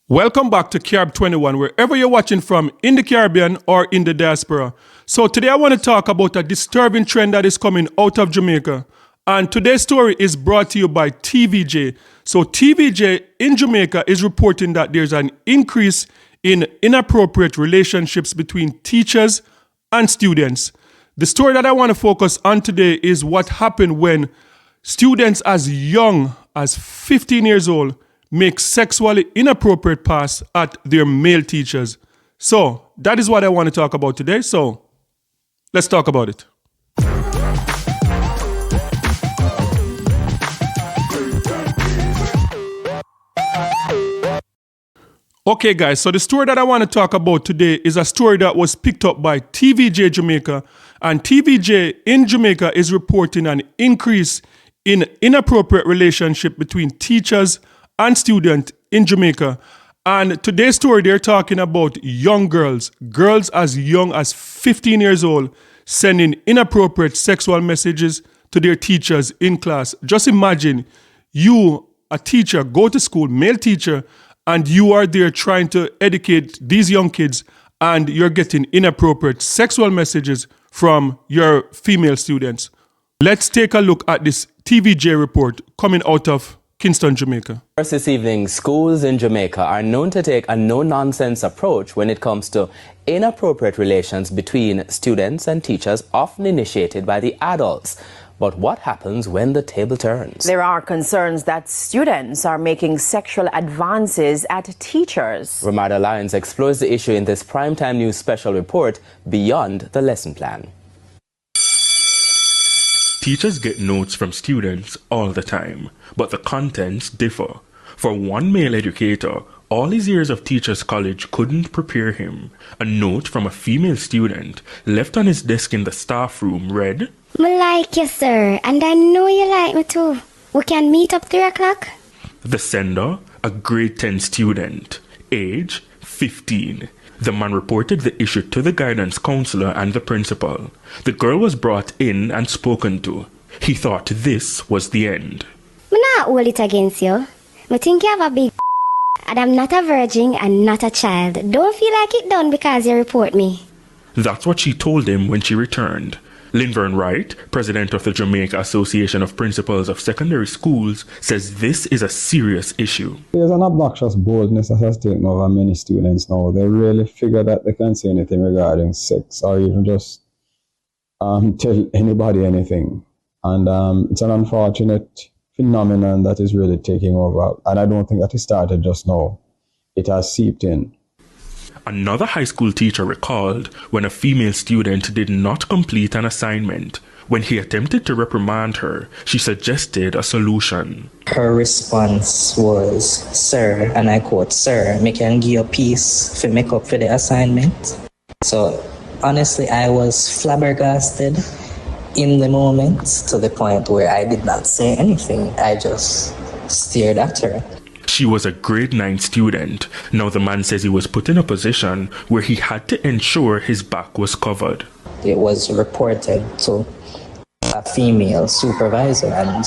Welcome back to Carib 21, wherever you're watching from, in the Caribbean or in the diaspora. So today I want to talk about a disturbing trend that is coming out of Jamaica. And today's story is brought to you by TVJ. So TVJ in Jamaica is reporting that there's an increase in inappropriate relationships between teachers and students. The story that I want to focus on today is what happened when students as young as 15 years old make sexually inappropriate pass at their male teachers. So that is what I want to talk about today. So let's talk about it. Okay guys, so the story that I want to talk about today is a story that was picked up by TVJ Jamaica, and TVJ in Jamaica is reporting an increase in inappropriate relationship between teachers and students in Jamaica. And today's story, they're talking about young girls as young as 15 years old, sending inappropriate sexual messages to their teachers in class. Just imagine you, a teacher, go to school, male teacher, and you are there trying to educate these young kids, and you're getting inappropriate sexual messages from your female students. Let's take a look at this TVJ report coming out of Kingston, Jamaica. First this evening, schools in Jamaica are known to take a no-nonsense approach when it comes to inappropriate relations between students and teachers, often initiated by the adults. But what happens when the table turns? There are concerns that students are making sexual advances at teachers. Ramada Lyons explores the issue in this primetime news special report, Beyond the Lesson Plan. Teachers get notes from students all the time, but the contents differ. For one male educator, all his years of teacher's college couldn't prepare him. A note from a female student left on his desk in the staff room read, "Me like you, sir, and I know you like me too. We can meet up 3 o'clock. The sender, a grade 10 student, age 15. The man reported the issue to the guidance counselor and the principal. The girl was brought in and spoken to. He thought this was the end. Me not hold it against you. Me think you have a big and I'm not a virgin and not a child. Don't feel like it done because you report me." That's what she told him when she returned. Linvern Wright, president of the Jamaica Association of Principals of Secondary Schools, says this is a serious issue. There's an obnoxious boldness that has taken over many students now. They really figure that they can't say anything regarding sex or even just tell anybody anything. And it's an unfortunate phenomenon that is really taking over. And I don't think that it started just now. It has seeped in. Another high school teacher recalled when a female student did not complete an assignment. When he attempted to reprimand her, she suggested a solution. Her response was, "Sir," and I quote, "Sir, me can give you a piece for make up for the assignment." So honestly, I was flabbergasted in the moment to the point where I did not say anything. I just stared at her. She was a grade 9 student. Now the man says he was put in a position where he had to ensure his back was covered. It was reported to a female supervisor and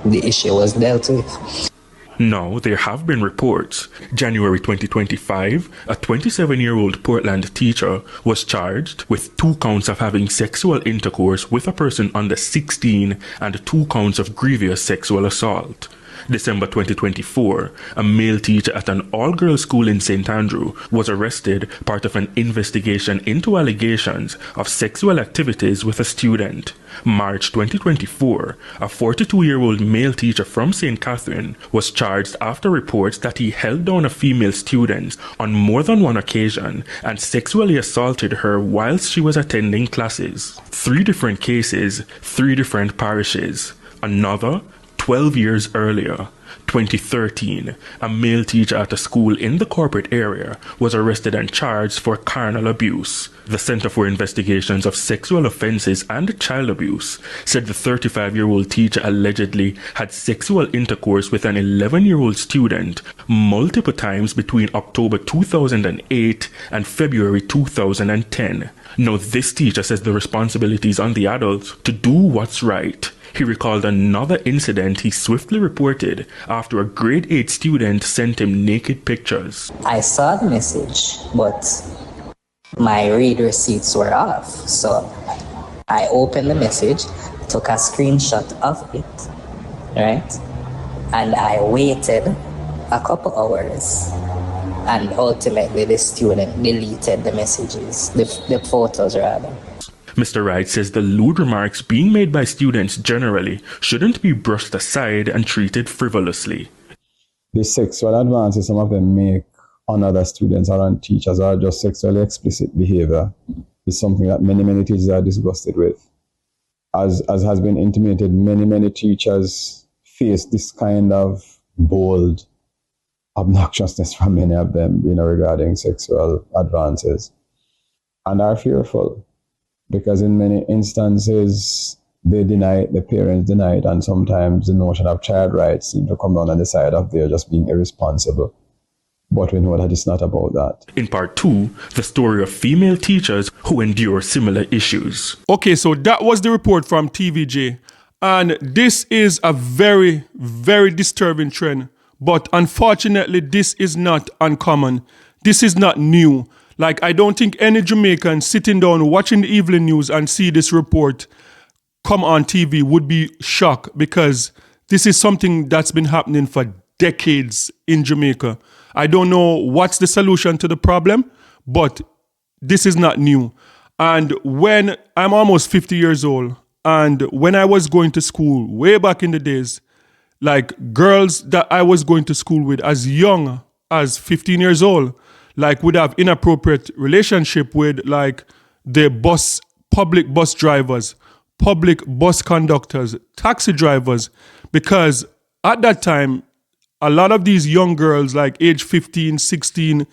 the issue was dealt with. Now, there have been reports. January 2025, a 27-year-old Portland teacher was charged with 2 counts of having sexual intercourse with a person under 16 and 2 counts of grievous sexual assault. December 2024, a male teacher at an all-girls school in St. Andrew was arrested, part of an investigation into allegations of sexual activities with a student. March 2024, a 42-year-old male teacher from St. Catherine was charged after reports that he held down a female student on more than one occasion and sexually assaulted her whilst she was attending classes. 3 different cases, 3 different parishes. Another 12 years earlier, 2013, a male teacher at a school in the corporate area was arrested and charged for carnal abuse. The Center for Investigations of Sexual Offenses and Child Abuse said the 35-year-old teacher allegedly had sexual intercourse with an 11-year-old student multiple times between October 2008 and February 2010. Now, this teacher says the responsibility is on the adults to do what's right. He recalled another incident he swiftly reported after a grade 8 student sent him naked pictures. I saw the message, but my read receipts were off. So I opened the message, took a screenshot of it, right? And I waited a couple hours. And ultimately, the student deleted the messages, the photos rather. Mr. Wright says the lewd remarks being made by students generally shouldn't be brushed aside and treated frivolously. The sexual advances some of them make on other students or on teachers or just sexually explicit behavior is something that many teachers are disgusted with. As has been intimated, many teachers face this kind of bold obnoxiousness from many of them, regarding sexual advances, and are fearful because in many instances the parents deny it, and sometimes the notion of child rights seems to come down on the side of they're just being irresponsible. But we know that it's not about that. In part 2, the story of female teachers who endure similar issues. Okay, so that was the report from TVJ. And this is a very, very disturbing trend. But unfortunately, this is not uncommon. This is not new. Like, I don't think any Jamaican sitting down watching the evening news and see this report come on TV would be shocked, because this is something that's been happening for decades in Jamaica. I don't know what's the solution to the problem, but this is not new. And when I'm almost 50 years old, and when I was going to school way back in the days, like girls that I was going to school with as young as 15 years old, like would have inappropriate relationship with like the public bus drivers, public bus conductors, taxi drivers, because at that time, a lot of these young girls, like age 15, 16,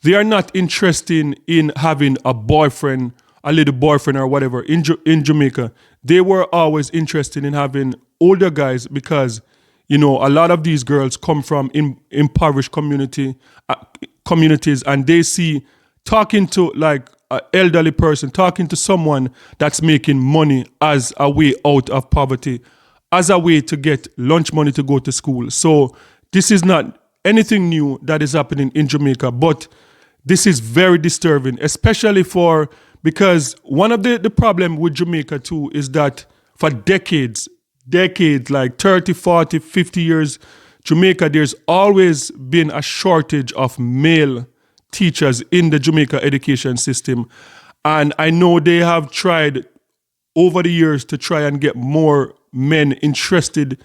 they are not interested in having a boyfriend, a little boyfriend or whatever in Jamaica. They were always interested in having older guys because, a lot of these girls come from impoverished communities, and they see talking to like an elderly person, talking to someone that's making money as a way out of poverty, as a way to get lunch money to go to school. So this is not anything new that is happening in Jamaica, but this is very disturbing, especially because one of the problem with Jamaica too is that for decades, like 30, 40, 50 years, Jamaica, there's always been a shortage of male teachers in the Jamaica education system. And I know they have tried over the years to try and get more men interested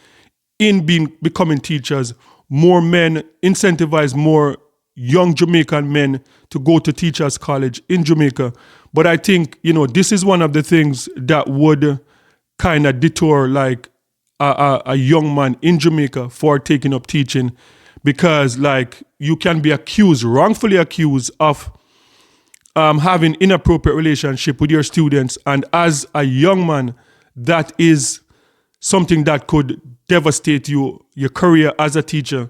in becoming teachers, more men, incentivize more young Jamaican men to go to teachers college in Jamaica. But I think, this is one of the things that would kind of detour like a young man in Jamaica for taking up teaching, because like you can be wrongfully accused of having inappropriate relationship with your students. And as a young man, that is something that could devastate your career as a teacher.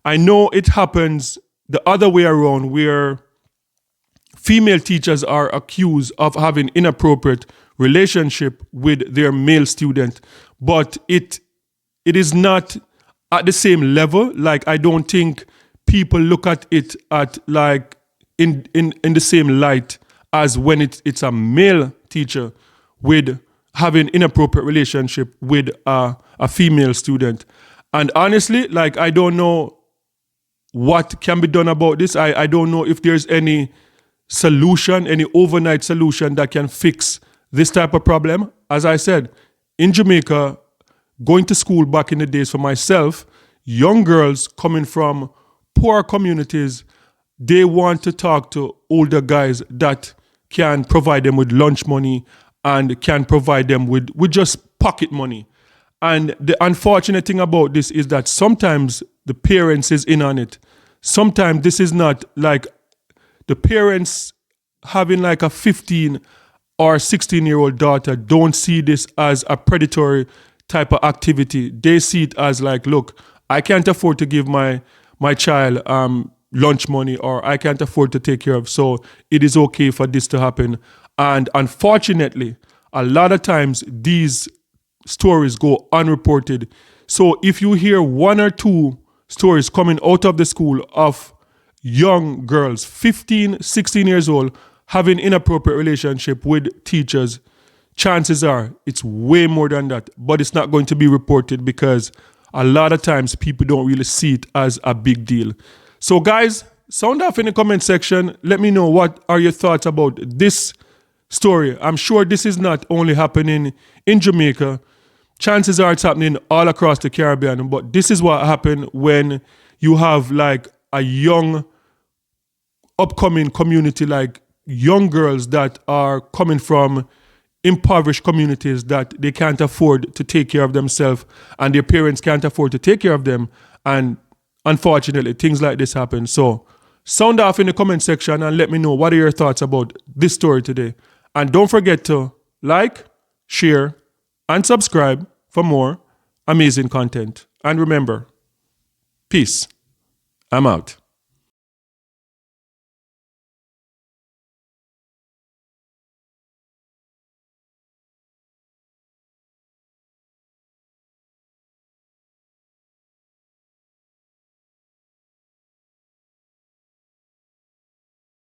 I know it happens the other way around, where female teachers are accused of having inappropriate relationship with their male student, but it is not at the same level. Like, I don't think people look at it at like in the same light as when it's a male teacher with having inappropriate relationship with a female student. And honestly, like, I don't know what can be done about this. I don't know if there's any solution, any overnight solution that can fix this type of problem. As I said, in Jamaica, going to school back in the days for myself, young girls coming from poor communities, they want to talk to older guys that can provide them with lunch money and can provide them with just pocket money. And the unfortunate thing about this is that sometimes the parents is in on it. Sometimes this is not like the parents having like a 15 or 16-year-old daughter don't see this as a predatory type of activity. They see it as like, look, I can't afford to give my child lunch money, or I can't afford to take care of, so it is okay for this to happen. And unfortunately, a lot of times these stories go unreported. So if you hear 1 or 2 stories coming out of the school of young girls, 15, 16 years old, having inappropriate relationship with teachers, chances are it's way more than that. But it's not going to be reported because a lot of times people don't really see it as a big deal. So guys, sound off in the comment section. Let me know what are your thoughts about this story. I'm sure this is not only happening in Jamaica. Chances are it's happening all across the Caribbean. But this is what happened when you have like a young upcoming community, like young girls that are coming from impoverished communities that they can't afford to take care of themselves and their parents can't afford to take care of them. And unfortunately, things like this happen. So sound off in the comment section and let me know what are your thoughts about this story today. And don't forget to like, share, and subscribe for more amazing content. And remember, peace. I'm out.